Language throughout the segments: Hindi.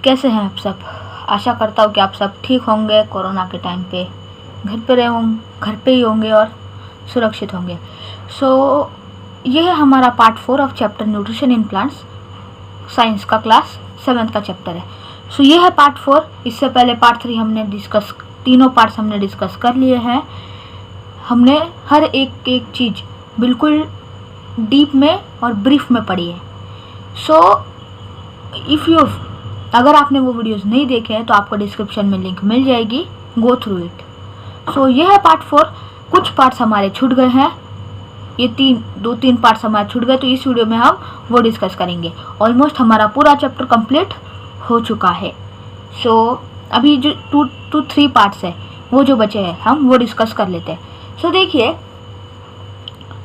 कैसे हैं आप सब? आशा करता हूँ कि आप सब ठीक होंगे। कोरोना के टाइम पे घर पे ही होंगे और सुरक्षित होंगे। ये है हमारा part 4 of chapter nutrition in plants, science का क्लास 7th का चैप्टर है। ये है पार्ट 4। इससे पहले पार्ट 3 हमने तीनों पार्ट्स हमने डिस्कस कर लिए हैं। हमने हर एक चीज़ बिल्कुल डीप में और ब्रीफ में पढ़ी है। अगर आपने वो वीडियोस नहीं देखे हैं तो आपको डिस्क्रिप्शन में लिंक मिल जाएगी, गो थ्रू इट। ये है पार्ट 4। कुछ पार्ट्स हमारे छूट गए हैं, ये 2-3 पार्ट्स हमारे छूट गए, तो इस वीडियो में हम वो डिस्कस करेंगे। ऑलमोस्ट हमारा पूरा चैप्टर कंप्लीट हो चुका है। अभी जो 2-3 पार्ट्स है वो जो बचे हैं हम वो डिस्कस कर लेते हैं। देखिए,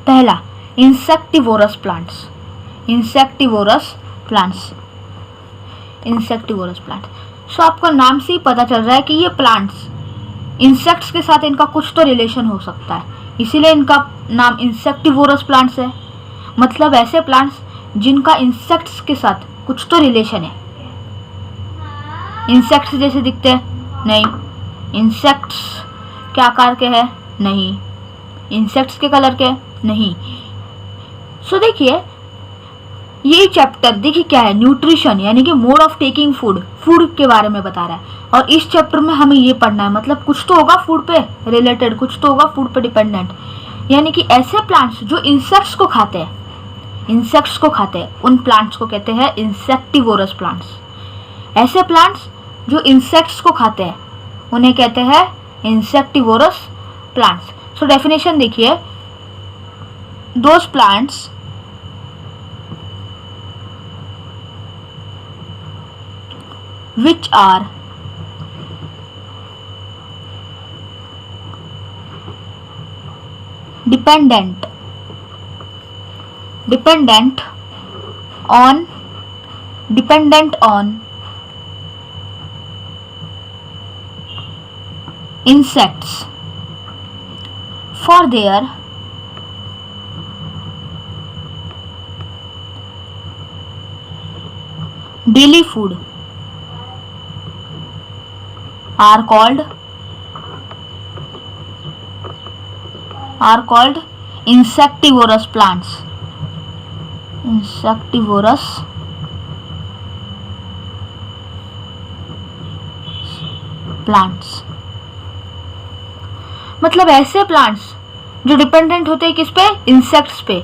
पहला इंसेक्टिवोरस प्लांट्स। आपको नाम से ही पता चल रहा है कि ये प्लांट्स इंसेक्ट्स के साथ इनका कुछ तो रिलेशन हो सकता है, इसीलिए इनका नाम इंसेक्टिवोरस प्लांट्स है। मतलब ऐसे प्लांट्स जिनका इंसेक्ट्स के साथ कुछ तो रिलेशन है। इंसेक्ट्स जैसे दिखते हैं? नहीं। इंसेक्ट्स क्या आकार के हैं? नहीं। इंसेक्ट्स के कलर के? नहीं। देखिए, ये चैप्टर देखिए क्या है, न्यूट्रिशन यानी कि मोड ऑफ टेकिंग फूड के बारे में बता रहा है। और इस चैप्टर में हमें ये पढ़ना है, मतलब कुछ तो होगा फूड पे रिलेटेड, कुछ तो होगा फूड पे डिपेंडेंट। यानी कि ऐसे प्लांट्स जो इंसेक्ट्स को खाते हैं, उन प्लांट्स को कहते हैं इंसेक्टिवोरस प्लांट्स। ऐसे प्लांट्स जो इंसेक्ट्स को खाते हैं उन्हें कहते हैं इंसेक्टिवोरस प्लांट्स। डेफिनेशन देखिए, those plants which are dependent on insects for their daily food are called insectivorous plants. मतलब ऐसे प्लांट्स जो डिपेंडेंट होते हैं किस पे? इंसेक्ट्स पे।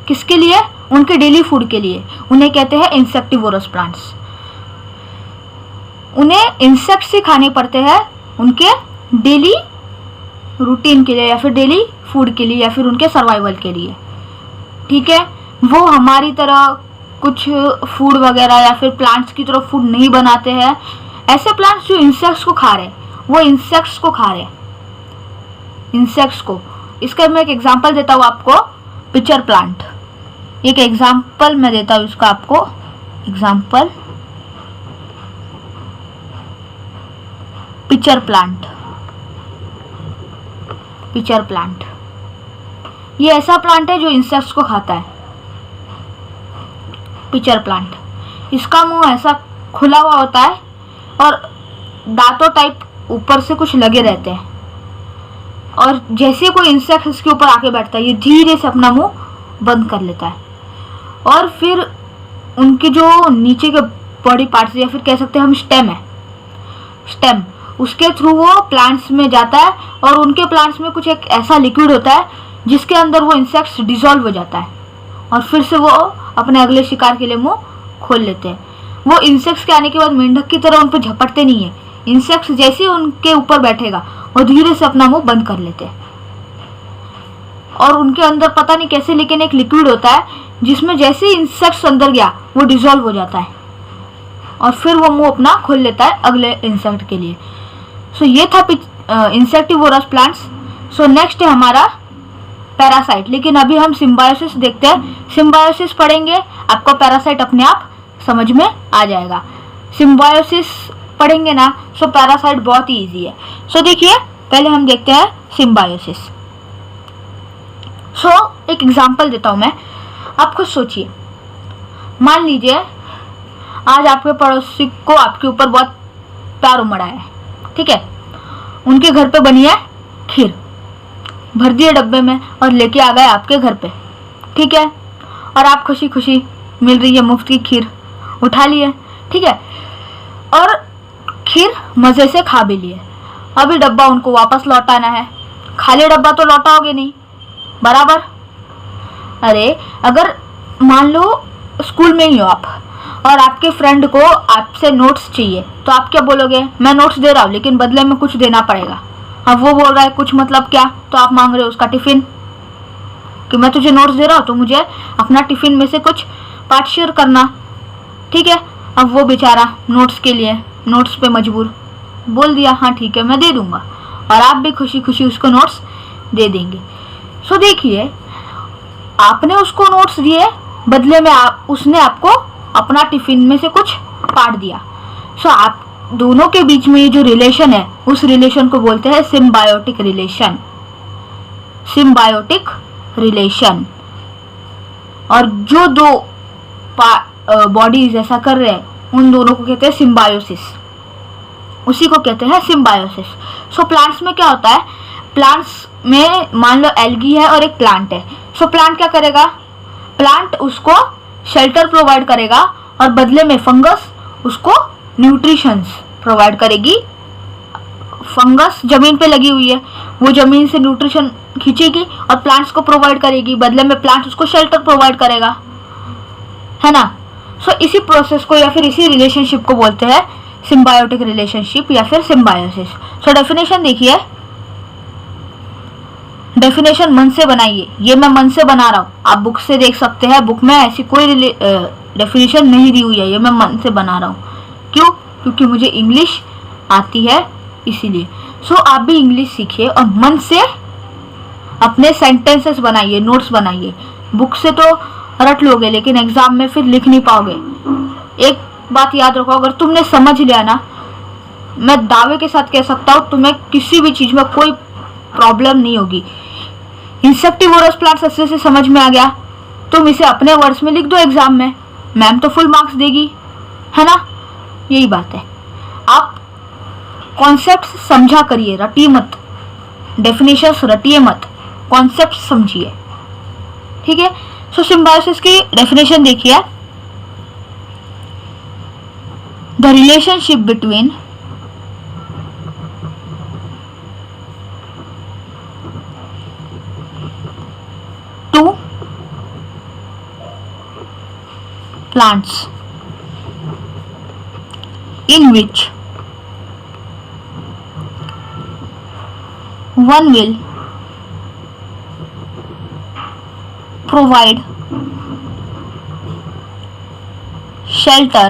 किसके लिए? उनके डेली फूड के लिए। उन्हें कहते हैं इंसेक्टिवोरस प्लांट्स। उन्हें इंसेक्ट्स ही खाने पड़ते हैं उनके डेली रूटीन के लिए, या फिर डेली फूड के लिए, या फिर उनके सर्वाइवल के लिए। ठीक है, वो हमारी तरह कुछ फूड वगैरह या फिर प्लांट्स की तरह फूड नहीं बनाते हैं। ऐसे प्लांट्स जो इंसेक्ट्स को खा रहे हैं, वो इंसेक्ट्स को। इसका मैं एक एग्जांपल देता हूँ आपको, पिचर प्लांट। एक एग्जांपल मैं देता हूँ इसका आपको, एग्जांपल पिचर प्लांट। ये ऐसा प्लांट है जो इंसेक्ट्स को खाता है। पिचर प्लांट, इसका मुंह ऐसा खुला हुआ होता है और दांतों टाइप ऊपर से कुछ लगे रहते हैं, और जैसे कोई इंसेक्ट इसके ऊपर आके बैठता है ये धीरे से अपना मुंह बंद कर लेता है, और फिर उनके जो नीचे के बॉडी पार्ट्स या फिर कह सकते हैं हम स्टेम, उसके थ्रू वो प्लांट्स में जाता है, और उनके प्लांट्स में कुछ एक ऐसा लिक्विड होता है जिसके अंदर वो इंसेक्ट्स डिसॉल्व हो जाता है, और फिर से वो अपने अगले शिकार के लिए मुंह खोल लेते हैं। वो इंसेक्ट्स के आने के बाद मेंढक की तरह उन पर झपटते नहीं है। इंसेक्ट्स जैसे ही उनके ऊपर बैठेगा वो धीरे से अपना मुंह बंद कर लेते हैं, और उनके अंदर पता नहीं कैसे लेकिन एक लिक्विड होता है जिसमें जैसे ही इंसेक्ट्स अंदर गया वो डिसॉल्व हो जाता है, और फिर वो मुंह अपना खोल लेता है अगले इंसेक्ट के लिए। ये था इंसेक्टिवोरस प्लांट्स। नेक्स्ट है हमारा पैरासाइट, लेकिन अभी हम सिम्बायोसिस देखते हैं। सिम्बायोसिस पढ़ेंगे, आपको पैरासाइट अपने आप समझ में आ जाएगा। सिम्बायोसिस पढ़ेंगे ना, पैरासाइट बहुत ही ईजी है। देखिए, पहले हम देखते हैं सिम्बायोसिस। एक एग्जांपल देता हूं मैं, आप खुद सोचिए। मान लीजिए आज आपके पड़ोसी को आपके ऊपर बहुत प्यार उमड़ा है, ठीक है, उनके घर पे बनी है खीर, भर दिए डब्बे में और लेके आ गए आपके घर पे, ठीक है, और आप खुशी खुशी मिल रही है मुफ्त की खीर, उठा लिए, ठीक है, और खीर मज़े से खा भी लिए। अभी डब्बा उनको वापस लौटाना है, खाली डब्बा तो लौटाओगे नहीं बराबर। अरे अगर मान लो स्कूल में ही हो आप और आपके फ्रेंड को आपसे नोट्स चाहिए, तो आप क्या बोलोगे, मैं नोट्स दे रहा हूँ लेकिन बदले में कुछ देना पड़ेगा। अब वो बोल रहा है कुछ मतलब क्या, तो आप मांग रहे हो उसका टिफिन, कि मैं तुझे नोट्स दे रहा हूँ तो मुझे अपना टिफिन में से कुछ पार्ट शेयर करना, ठीक है। अब वो बेचारा नोट्स के लिए नोट्स पे मजबूर, बोल दिया हाँ ठीक है मैं दे दूंगा, और आप भी खुशी खुशी उसको नोट्स दे देंगे। सो देखिए, आपने उसको नोट्स दिए, बदले में उसने आपको अपना टिफिन में से कुछ पार्ट दिया। सो आप दोनों के बीच में ये जो रिलेशन है, उस रिलेशन को बोलते हैं सिम्बायोटिक रिलेशन। Symbiotic relation. और जो दो बॉडीज ऐसा कर रहे हैं, उन दोनों को कहते हैं सिम्बायोसिस, उसी को कहते हैं सिम्बायोसिस। सो प्लांट्स में क्या होता है, प्लांट्स में मान लो एल्गी है और एक प्लांट है। सो प्लांट क्या करेगा, प्लांट उसको शेल्टर प्रोवाइड करेगा और बदले में फंगस उसको न्यूट्रिशंस प्रोवाइड करेगी। फंगस जमीन पे लगी हुई है, वो जमीन से न्यूट्रिशन खींचेगी और प्लांट्स को प्रोवाइड करेगी, बदले में प्लांट उसको शेल्टर प्रोवाइड करेगा, है ना। सो इसी प्रोसेस को या फिर इसी रिलेशनशिप को बोलते हैं सिम्बायोटिक रिलेशनशिप या फिर सिम्बायोसिस। सो डेफिनेशन देखिए, डेफिनेशन मन से बनाइए, ये मैं मन से बना रहा हूँ, आप बुक से देख सकते हैं, बुक में ऐसी कोई डेफिनेशन नहीं दी हुई है, ये मैं मन से बना रहा हूँ। क्यों, क्योंकि मुझे इंग्लिश आती है इसीलिए। सो आप भी इंग्लिश सीखिए और मन से अपने सेंटेंसेस बनाइए, नोट्स बनाइए। बुक से तो रट लोगे लेकिन एग्जाम में फिर लिख नहीं पाओगे। एक बात याद रखो, अगर तुमने समझ लिया ना, मैं दावे के साथ कह सकता हूँ तुम्हें किसी भी चीज में कोई प्रॉब्लम नहीं होगी। इंसेक्टिवोरस प्लांट्स अच्छे से समझ में आ गया, तुम इसे अपने वर्ड्स में लिख दो एग्जाम में, मैम तो फुल मार्क्स देगी, है ना। यही बात है, आप कॉन्सेप्ट समझा करिए, रटिए मत, डेफिनेशंस रटिए मत, कॉन्सेप्ट समझिए, ठीक है। सो सिम्बायोसिस की डेफिनेशन देखिए, the relationship between two plants in which one will provide shelter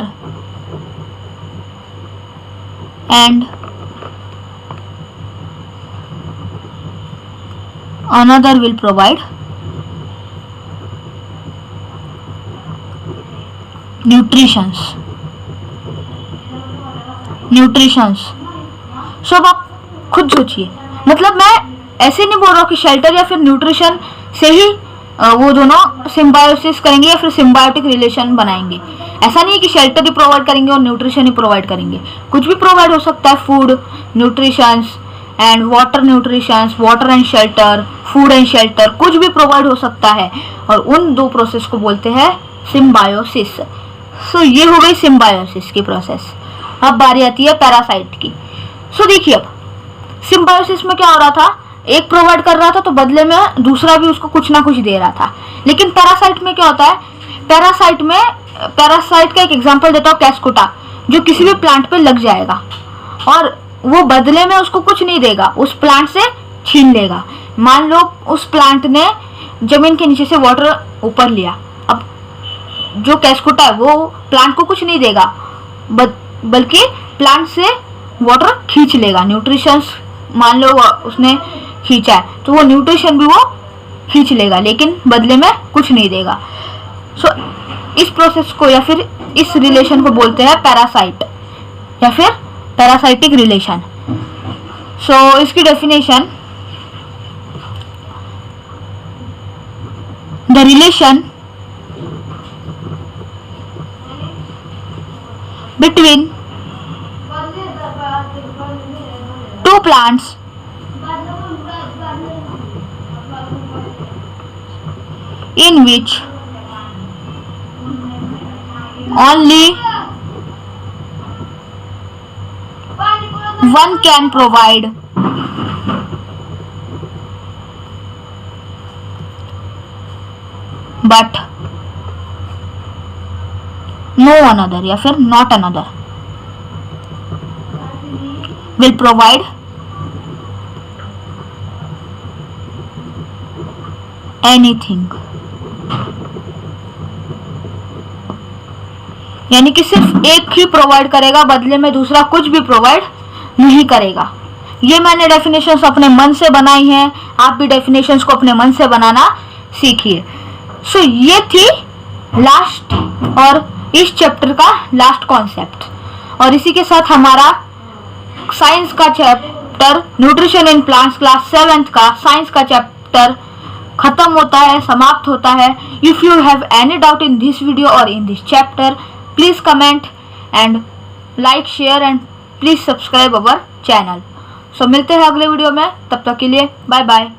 and another will provide nutritions. So अब आप खुद सोचिए, मतलब मैं ऐसे नहीं बोल रहा हूँ कि शेल्टर या फिर न्यूट्रिशन से ही वो दोनों सिम्बायोसिस करेंगे या फिर सिम्बायोटिक रिलेशन बनाएंगे। ऐसा नहीं है कि शेल्टर ही प्रोवाइड करेंगे और न्यूट्रिशन ही प्रोवाइड करेंगे, कुछ भी प्रोवाइड हो सकता है, food nutritions and water nutritions, water and shelter, food and shelter, कुछ भी प्रोवाइड हो सकता है, और उन दो प्रोसेस को बोलते हैं सिम्बायोसिस। सो ये हो गई सिम्बायोसिस की प्रोसेस। अब बारी आती है पैरासाइट की। सो देखिए, अब सिम्बायोसिस में क्या हो रहा था, एक प्रोवाइड कर रहा था तो बदले में दूसरा भी उसको कुछ ना कुछ दे रहा था। लेकिन पैरासाइट में क्या होता है, पैरासाइट का एक एग्जांपल देता हूँ, कैस्कुटा, जो किसी भी प्लांट पे लग जाएगा और वो बदले में उसको कुछ नहीं देगा, उस प्लांट से छीन लेगा। मान लो उस प्लांट ने जमीन के नीचे से वाटर ऊपर लिया, अब जो कैस्कुटा है वो प्लांट को कुछ नहीं देगा, बल्कि प्लांट से वाटर खींच लेगा, न्यूट्रिशंस मान लो उसने खींचा है तो वो न्यूट्रिशन भी वो खींच लेगा, लेकिन बदले में कुछ नहीं देगा। सो इस प्रोसेस को या फिर इस रिलेशन को बोलते हैं पैरासाइट या फिर पैरासाइटिक रिलेशन। सो इसकी definition, the relation between two plants in which only one can provide but no another या फिर not another will provide anything। यानी कि सिर्फ एक ही प्रोवाइड करेगा, बदले में दूसरा कुछ भी प्रोवाइड नहीं करेगा। ये मैंने डेफिनेशंस अपने मन से बनाई हैं, आप भी डेफिनेशंस को अपने मन से बनाना सीखिए। सो ये थी लास्ट और इस चैप्टर का लास्ट कॉन्सेप्ट, और इसी के साथ हमारा साइंस का chapter nutrition in plants class 7th का साइंस का चैप्टर खत्म होता है, समाप्त होता है। If you have any doubt in this video और in this chapter, please comment and like share and please subscribe our channel. So मिलते हैं अगले वीडियो में, तब तक के लिए बाय बाय।